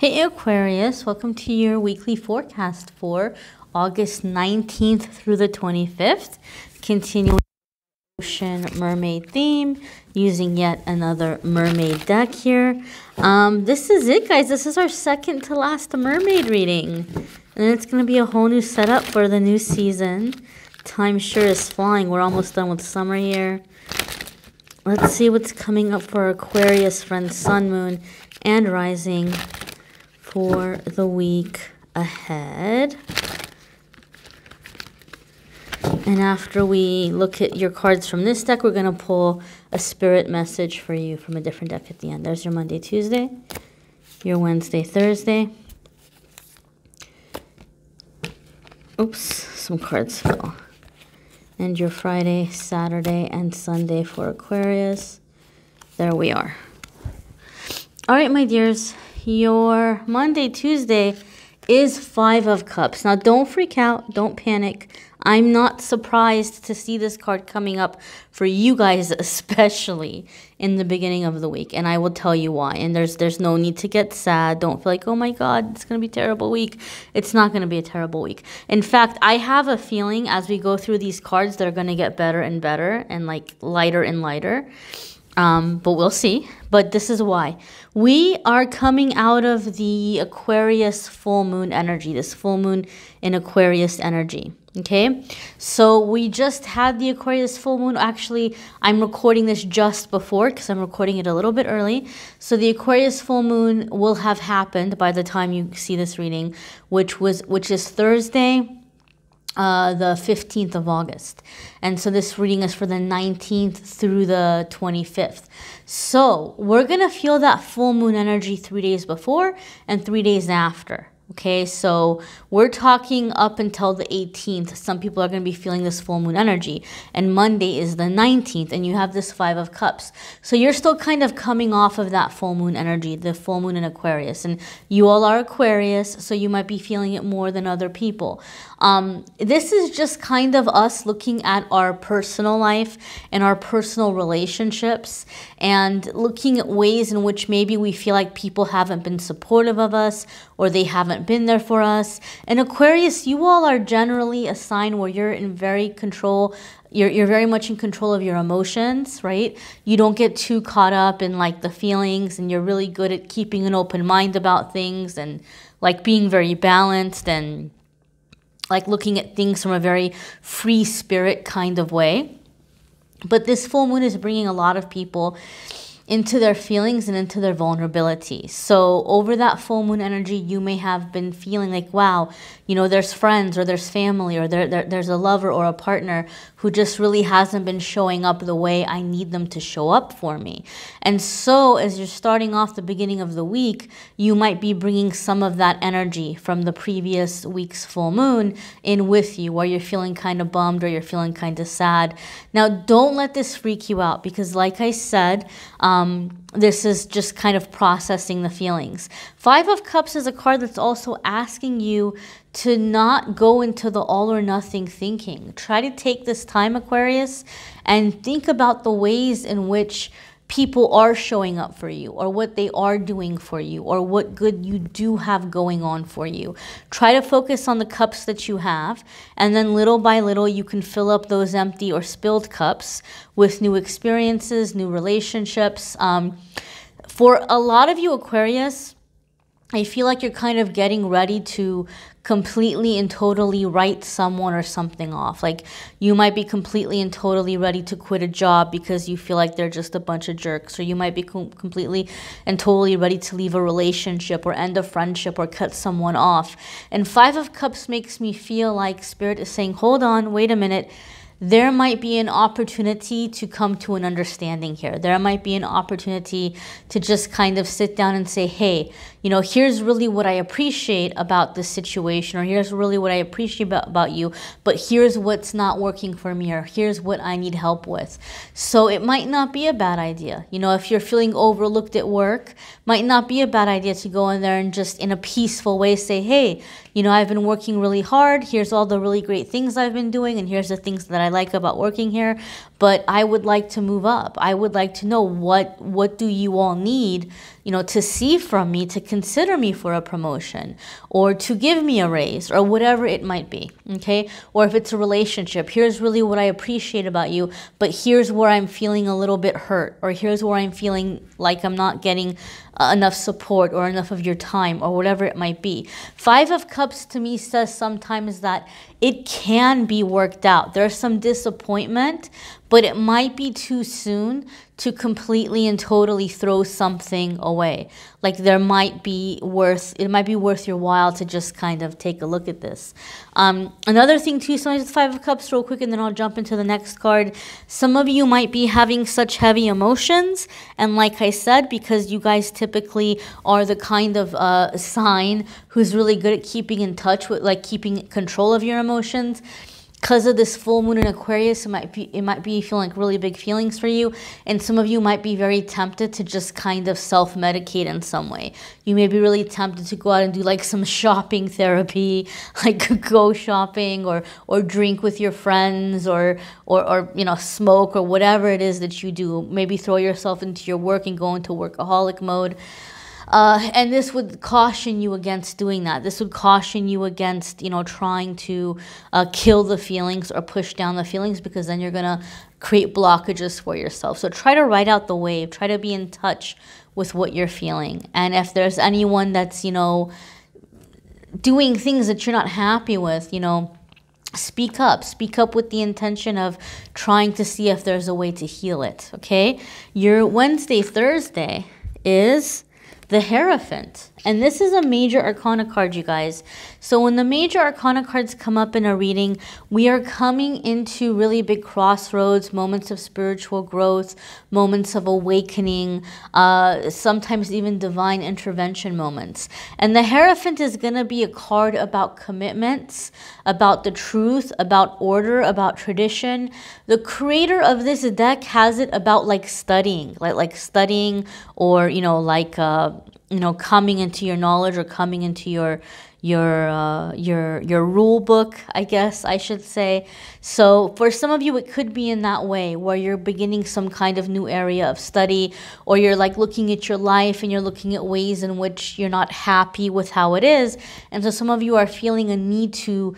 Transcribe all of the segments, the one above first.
Hey Aquarius, welcome to your weekly forecast for August 19th through the 25th. Continuing ocean mermaid theme, using yet another mermaid deck here. This is it, guys. This is our second to last mermaid reading. And it's going to be a whole new setup for the new season. Time sure is flying. We're almost done with summer here. Let's see what's coming up for Aquarius friends, Sun, Moon, and Rising for the week ahead. And after we look at your cards from this deck, we're going to pull a spirit message for you from a different deck at the end. There's your Monday, Tuesday, your Wednesday, Thursday. Oops, some cards fell. And your Friday, Saturday, and Sunday for Aquarius. There we are. All right, my dears. Your Monday, Tuesday is Five of Cups. Now, don't freak out. Don't panic. I'm not surprised to see this card coming up for you guys, especially in the beginning of the week. And I will tell you why. And there's no need to get sad. Don't feel like, oh my God, it's going to be a terrible week. It's not going to be a terrible week. In fact, I have a feeling as we go through these cards, they're going to get better and better and like lighter and lighter. But we'll see. But this is why. We are coming out of the Aquarius full moon energy, this full moon in Aquarius energy. Okay, so we just had the Aquarius full moon. Actually, I'm recording this just before because I'm recording it a little bit early. So the Aquarius full moon will have happened by the time you see this reading, which is Thursday, the 15th of August. And so this reading is for the 19th through the 25th. So we're going to feel that full moon energy 3 days before and 3 days after. Okay, so we're talking up until the 18th. Some people are going to be feeling this full moon energy. And Monday is the 19th, and you have this Five of Cups. So you're still kind of coming off of that full moon energy, the full moon in Aquarius. And you all are Aquarius, so you might be feeling it more than other people. This is just kind of us looking at our personal life and our personal relationships and looking at ways in which maybe we feel like people haven't been supportive of us or they haven't been there for us. And Aquarius, you all are generally a sign where you're in very control. You're very much in control of your emotions, right? You don't get too caught up in like the feelings, and you're really good at keeping an open mind about things and like being very balanced and like looking at things from a very free spirit kind of way. But this full moon is bringing a lot of people into their feelings and into their vulnerability. So over that full moon energy, you may have been feeling like, wow, you know, there's friends or there's family or there's a lover or a partner who just really hasn't been showing up the way I need them to show up for me. And so as you're starting off the beginning of the week, you might be bringing some of that energy from the previous week's full moon in with you, where you're feeling kind of bummed or you're feeling kind of sad. Now, don't let this freak you out because like I said, this is just kind of processing the feelings. Five of Cups is a card that's also asking you to not go into the all or nothing thinking. Try to take this time, Aquarius, and think about the ways in which people are showing up for you or what they are doing for you or what good you do have going on for you. Try to focus on the cups that you have, and then little by little you can fill up those empty or spilled cups with new experiences, new relationships. For a lot of you Aquarius, I feel like you're kind of getting ready to completely and totally write someone or something off. Like you might be completely and totally ready to quit a job because you feel like they're just a bunch of jerks. Or you might be completely and totally ready to leave a relationship or end a friendship or cut someone off. And Five of Cups makes me feel like Spirit is saying, hold on, wait a minute. There might be an opportunity to come to an understanding here. There might be an opportunity to just kind of sit down and say, hey, you know, here's really what I appreciate about this situation, or here's really what I appreciate about you, but here's what's not working for me, or here's what I need help with. So it might not be a bad idea. You know, if you're feeling overlooked at work, might not be a bad idea to go in there and just in a peaceful way say, hey, you know, I've been working really hard. Here's all the really great things I've been doing, and here's the things that I like about working here. but I would like to move up. I would like to know what do you all need, you know, to see from me, to consider me for a promotion, or to give me a raise, or whatever it might be, okay? Or if it's a relationship, here's really what I appreciate about you, but here's where I'm feeling a little bit hurt, or here's where I'm feeling like I'm not getting enough support or enough of your time, or whatever it might be. Five of Cups to me says sometimes that it can be worked out. There's some disappointment, but it might be too soon to completely and totally throw something away. Like it might be worth your while to just kind of take a look at this. Another thing too, so just Five of Cups real quick, and then I'll jump into the next card. Some of you might be having such heavy emotions, and like I said, because you guys typically are the kind of sign who's really good at keeping in touch with, like keeping control of your emotions. Because of this full moon in Aquarius, it might be feeling like really big feelings for you, and some of you might be very tempted to just kind of self-medicate in some way. You may be really tempted to go out and do like some shopping therapy, like go shopping, or drink with your friends, or you know, smoke, or whatever it is that you do. Maybe throw yourself into your work and go into workaholic mode. And this would caution you against doing that. This would caution you against, you know, trying to kill the feelings or push down the feelings, because then you're going to create blockages for yourself. So try to ride out the wave. Try to be in touch with what you're feeling. And if there's anyone that's, you know, doing things that you're not happy with, you know, speak up. Speak up with the intention of trying to see if there's a way to heal it, okay? Your Wednesday, Thursday is the Hierophant. And this is a major arcana card, you guys. So when the major arcana cards come up in a reading, we are coming into really big crossroads, moments of spiritual growth, moments of awakening, sometimes even divine intervention moments. And the Hierophant is going to be a card about commitments, about the truth, about order, about tradition. The creator of this deck has it about like studying, like studying, or, you know, like, you know, coming into your knowledge, or coming into your rule book, I guess I should say. So for some of you, it could be in that way, where you're beginning some kind of new area of study, or you're like looking at your life and you're looking at ways in which you're not happy with how it is. And so some of you are feeling a need to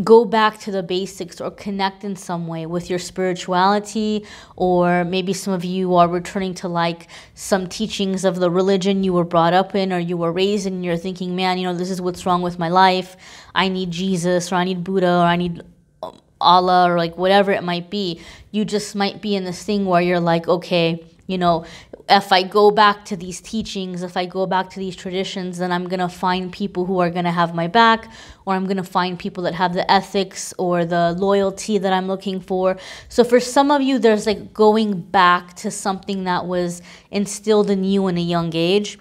go back to the basics, or connect in some way with your spirituality, or maybe some of you are returning to like some teachings of the religion you were brought up in, or you were raised in, and you're thinking, man, you know, this is what's wrong with my life. I need Jesus, or I need Buddha, or I need Allah, or like whatever it might be. You just might be in this thing where you're like, okay, you know, if I go back to these teachings, if I go back to these traditions, then I'm going to find people who are going to have my back, or I'm going to find people that have the ethics or the loyalty that I'm looking for. So for some of you, there's like going back to something that was instilled in you in a young age.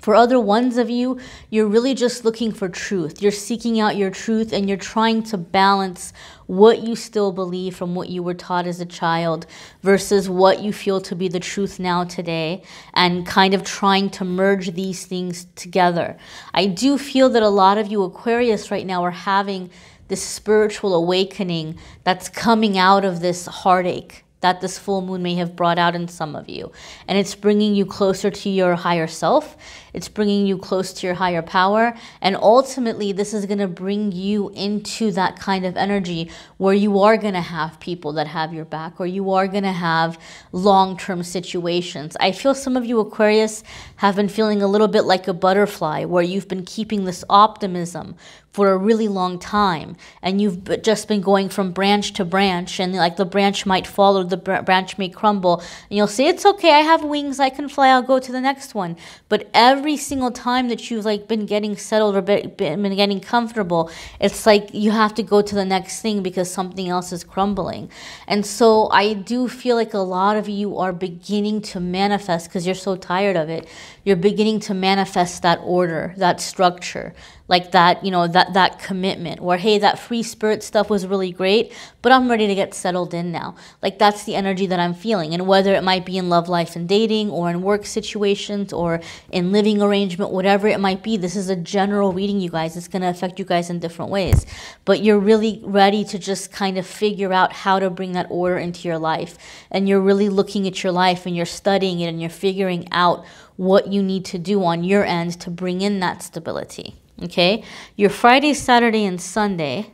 For other ones of you, you're really just looking for truth. You're seeking out your truth, and you're trying to balance what you still believe from what you were taught as a child versus what you feel to be the truth now today, and kind of trying to merge these things together. I do feel that a lot of you Aquarius right now are having this spiritual awakening that's coming out of this heartache that this full moon may have brought out in some of you. And it's bringing you closer to your higher self. It's bringing you close to your higher power. And ultimately, this is going to bring you into that kind of energy where you are going to have people that have your back, or you are going to have long-term situations. I feel some of you Aquarius have been feeling a little bit like a butterfly, where you've been keeping this optimism for a really long time, and you've just been going from branch to branch, and like the branch might fall, or the branch may crumble, and you'll say, it's okay, I have wings, I can fly, I'll go to the next one. But every single time that you've like been getting settled or been getting comfortable, it's like you have to go to the next thing because something else is crumbling. And so I do feel like a lot of you are beginning to manifest, because you're so tired of it, you're beginning to manifest that order, that structure, like that, you know, that commitment, where, hey, that free spirit stuff was really great, but I'm ready to get settled in now. Like, that's the energy that I'm feeling. And whether it might be in love life and dating, or in work situations, or in living arrangement, whatever it might be, this is a general reading, you guys. It's going to affect you guys in different ways. But you're really ready to just kind of figure out how to bring that order into your life. And you're really looking at your life, and you're studying it, and you're figuring out what you need to do on your end to bring in that stability. Okay, your Friday, Saturday, and Sunday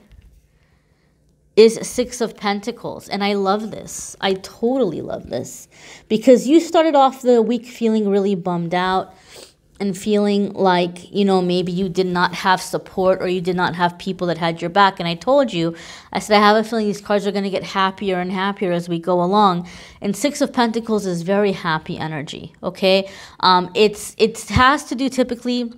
is Six of Pentacles. And I love this. I totally love this. Because you started off the week feeling really bummed out and feeling like, you know, maybe you did not have support, or you did not have people that had your back. And I told you, I said, I have a feeling these cards are going to get happier and happier as we go along. And Six of Pentacles is very happy energy, okay? It has to do typically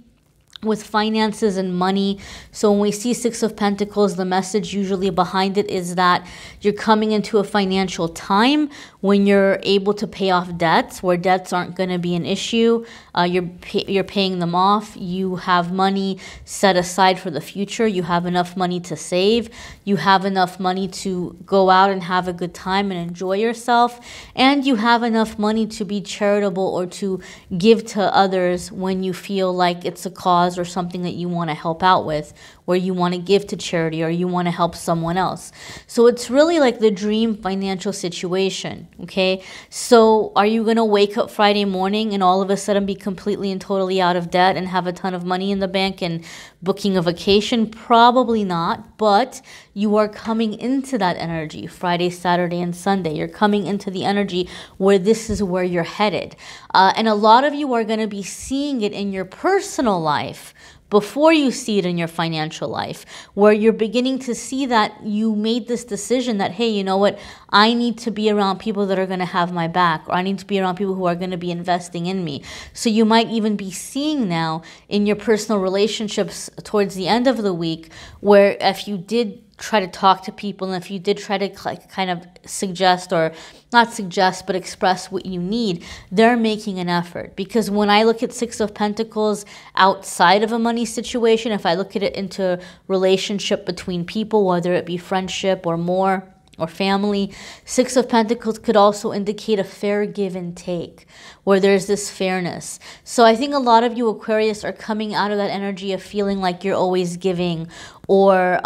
with finances and money. So when we see Six of Pentacles, the message usually behind it is that you're coming into a financial time when you're able to pay off debts, where debts aren't going to be an issue. You're paying them off. You have money set aside for the future. You have enough money to save. You have enough money to go out and have a good time and enjoy yourself. And you have enough money to be charitable or to give to others when you feel like it's a cause or something that you want to help out with, where you want to give to charity or you want to help someone else. So it's really like the dream financial situation, okay? So are you going to wake up Friday morning and all of a sudden be completely and totally out of debt and have a ton of money in the bank and booking a vacation? Probably not, but you are coming into that energy Friday, Saturday, and Sunday. You're coming into the energy where this is where you're headed. And a lot of you are going to be seeing it in your personal life before you see it in your financial life, where you're beginning to see that you made this decision that, hey, you know what, I need to be around people that are going to have my back, or I need to be around people who are going to be investing in me. So you might even be seeing now in your personal relationships towards the end of the week, where if you did try to talk to people, and if you did try to kind of suggest, or not suggest, but express what you need, they're making an effort. Because when I look at Six of Pentacles outside of a money situation, if I look at it into relationship between people, whether it be friendship or more, or family, Six of Pentacles could also indicate a fair give and take, where there's this fairness. So I think a lot of you Aquarius are coming out of that energy of feeling like you're always giving, or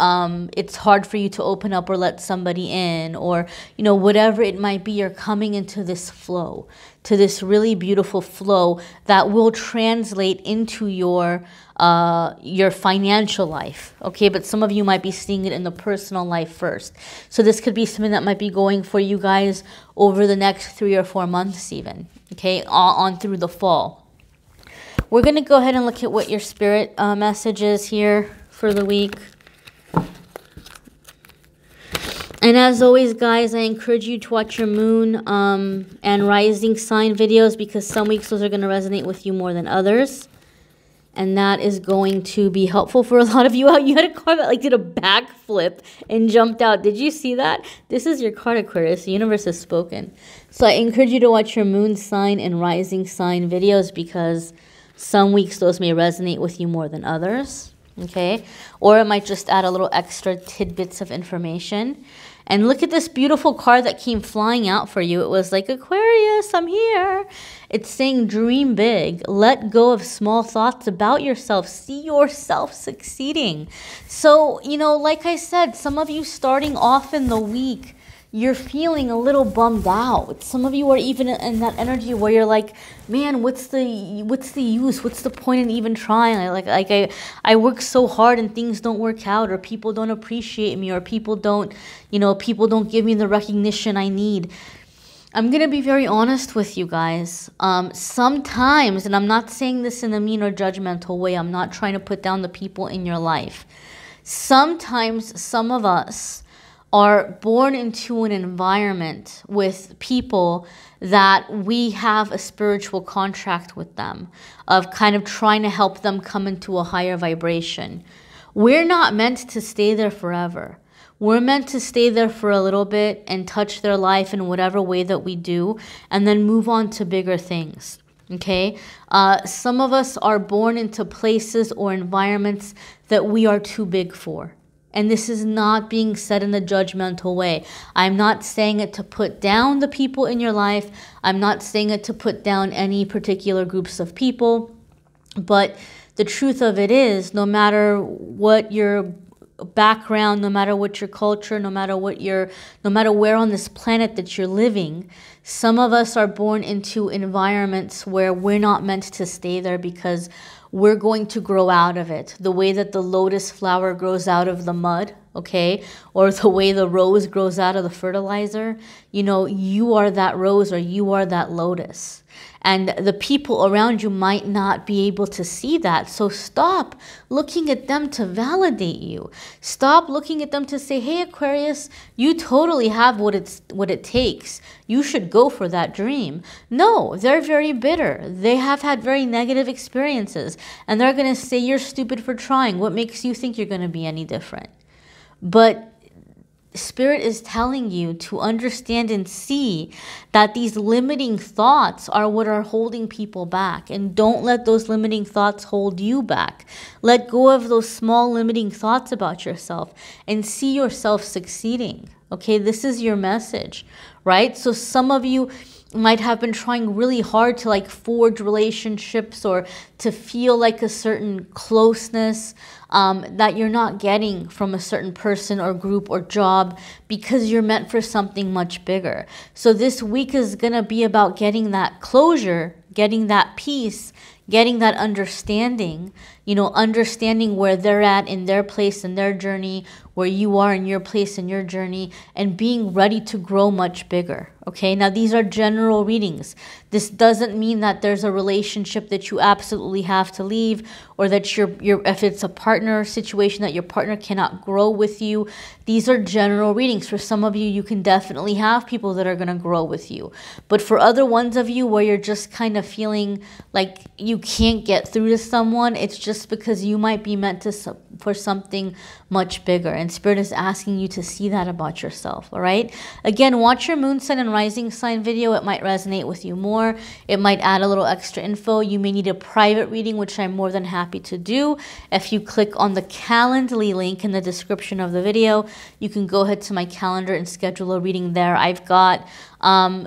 it's hard for you to open up or let somebody in, or, you know, whatever it might be. You're coming into this flow, to this really beautiful flow that will translate into your financial life, okay? But some of you might be seeing it in the personal life first. So this could be something that might be going for you guys over the next 3 or 4 months even, okay? On through the fall. We're going to go ahead and look at what your spirit message is here for the week. And as always, guys, I encourage you to watch your moon and rising sign videos, because some weeks those are going to resonate with you more than others. And that is going to be helpful for a lot of you out. You had a card that like did a backflip and jumped out. Did you see that? This is your card, Aquarius. The universe has spoken. So I encourage you to watch your moon sign and rising sign videos, because some weeks those may resonate with you more than others. Okay? Or it might just add a little extra tidbits of information. And look at this beautiful card that came flying out for you. It was like, Aquarius, I'm here. It's saying dream big. Let go of small thoughts about yourself. See yourself succeeding. So, you know, like I said, some of you starting off in the week, you're feeling a little bummed out. Some of you are even in that energy where you're like, man, what's the use? What's the point in even trying? I work so hard and things don't work out, or people don't appreciate me, or people don't give me the recognition I need. I'm going to be very honest with you guys. Sometimes, and I'm not saying this in a mean or judgmental way, I'm not trying to put down the people in your life. Sometimes some of us are born into an environment with people that we have a spiritual contract with them of kind of trying to help them come into a higher vibration. We're not meant to stay there forever. We're meant to stay there for a little bit and touch their life in whatever way that we do, and then move on to bigger things. Okay, some of us are born into places or environments that we are too big for. And this is not being said in a judgmental way. I'm not saying it to put down the people in your life. I'm not saying it to put down any particular groups of people. But the truth of it is, no matter what your background, no matter what your culture, no matter where on this planet that you're living, some of us are born into environments where we're not meant to stay there because we're going to grow out of it. The way that the lotus flower grows out of the mud, okay? Or the way the rose grows out of the fertilizer. You know, you are that rose or you are that lotus. And the people around you might not be able to see that. So stop looking at them to validate you. Stop looking at them to say, hey, Aquarius, you totally have what it takes. You should go for that dream. No, they're very bitter. They have had very negative experiences. And they're going to say, you're stupid for trying. What makes you think you're going to be any different? But Spirit is telling you to understand and see that these limiting thoughts are what are holding people back. And don't let those limiting thoughts hold you back. Let go of those small limiting thoughts about yourself and see yourself succeeding. Okay, this is your message, right? So some of you might have been trying really hard to like forge relationships or to feel like a certain closeness that you're not getting from a certain person or group or job because you're meant for something much bigger. So this week is going to be about getting that closure, getting that peace, getting that understanding, you know, understanding where they're at in their place in their journey, where you are in your place in your journey, and being ready to grow much bigger. Okay, now these are general readings. This doesn't mean that there's a relationship that you absolutely have to leave, or that if it's a partner situation that your partner cannot grow with you. These are general readings. For some of you, you can definitely have people that are going to grow with you. But for other ones of you where you're just kind of feeling like you can't get through to someone, it's just because you might be meant for something much bigger. And Spirit is asking you to see that about yourself, all right? Again, watch your moon sign and rising sign video. It might resonate with you more. It might add a little extra info. You may need a private reading, which I'm more than happy to do. If you click on the Calendly link in the description of the video, you can go ahead to my calendar and schedule a reading there. I've got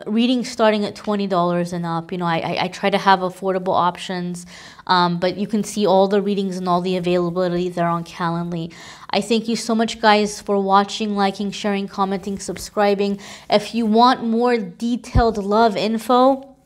readings starting at $20 and up. You know, I try to have affordable options, but you can see all the readings and all the availability there on Calendly. I thank you so much, guys, for watching, liking, sharing, commenting, subscribing. If you want more detailed love info,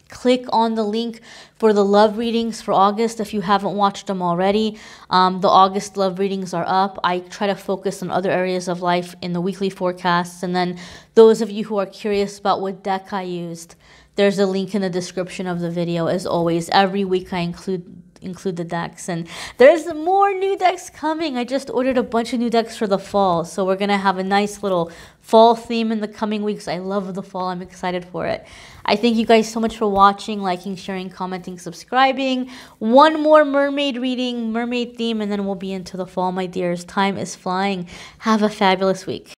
click on the link for the love readings for August if you haven't watched them already. The August love readings are up. I try to focus on other areas of life in the weekly forecasts. And then those of you who are curious about what deck I used, there's a link in the description of the video. As always, every week I include the decks, and there's more new decks coming. I just ordered a bunch of new decks for the fall, so we're gonna have a nice little fall theme in the coming weeks. I love the fall. I'm excited for it. I thank you guys so much for watching, liking, sharing, commenting, subscribing. One more mermaid reading, mermaid theme, and then we'll be into the fall, my dears. Time is flying. Have a fabulous week.